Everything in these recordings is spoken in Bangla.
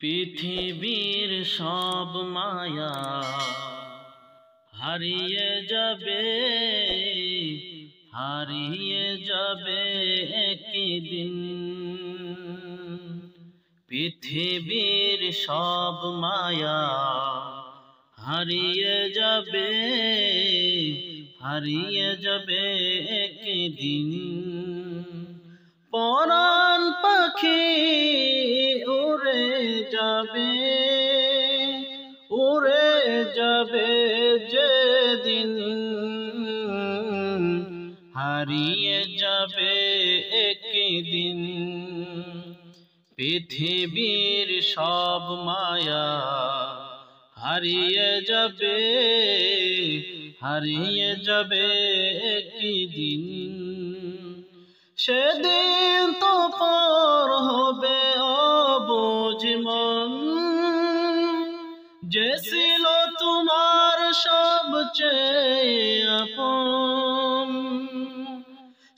পৃথিবীর সব মায়া হারিয়ে যাবে, হারিয়ে যাবে একদিন। পৃথিবীর সব মায়া হারিয়ে যাবে, হারিয়ে যাবে একদিন। পরাণ পাখি উড়ে যাবে, উড়ে যাবে যেদিন, হারিয়ে যাবে একদিন। পৃথিবীর সব মায়া হারিয়ে যাবে, হারিয়ে যাবে একদিন। সেদিন তো পর হবে অবুঝ মন, যে ছিল তোমার সবচেয়ে আপন।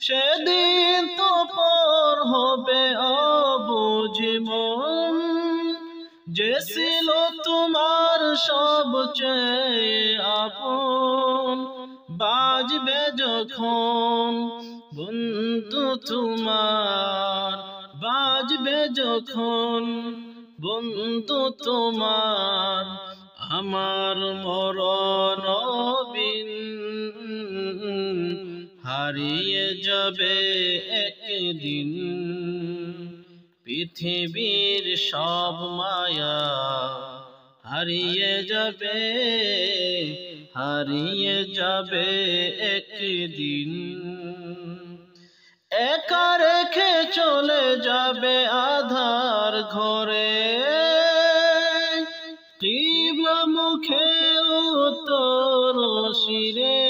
সেদিন তো পর হবে অবুঝ মন, যে ছিল তোমার সবচেয়ে আপন। বাজবে যখন বন্ধু তোমার, বাজবে যখন বন্ধু তোমার, আমার মরণ বিন, হারিয়ে যাবে একদিন। পৃথিবীর সব মায়া হারিয়ে যাবে, হারিয়ে যাবে একদিন। একা রেখে চলে যাবে আধার ঘরে, কিবলা মুখে উত্তর শিরে।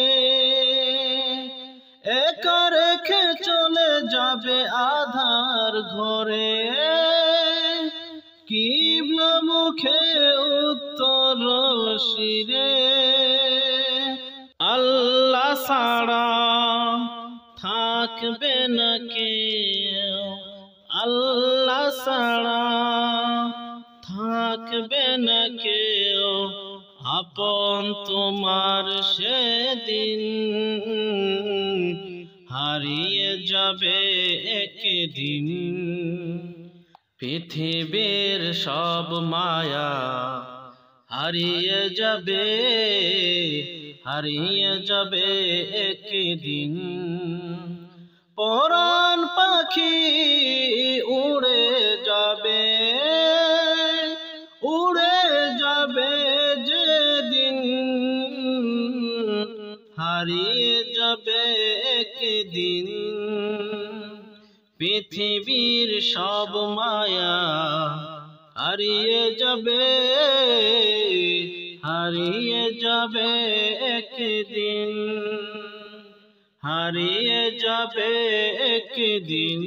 একা রেখে চলে যাবে আধার ঘরে, কিবলা মুখে উত্তর শিরে। আল্লাহ ছাড়া থাকবে না কেউ, আল্লাহ ছাড়া থাকবে না কেউ আপন তোমার সেদিন, হারিয়ে যাবে একদিন। পৃথিবীর সব মায়া হারিয়ে যাবে, হারিয়ে যাবে একদিন। পরাণ পাখি উড়ে যাবে, উড়ে যাবে যেদিন, হারিয়ে যাবে একদিন। পৃথিবীর সব মায়া হারিয়ে যাবে, হারিয়ে যাবে একদিন, হারিয়ে যাবে একদিন।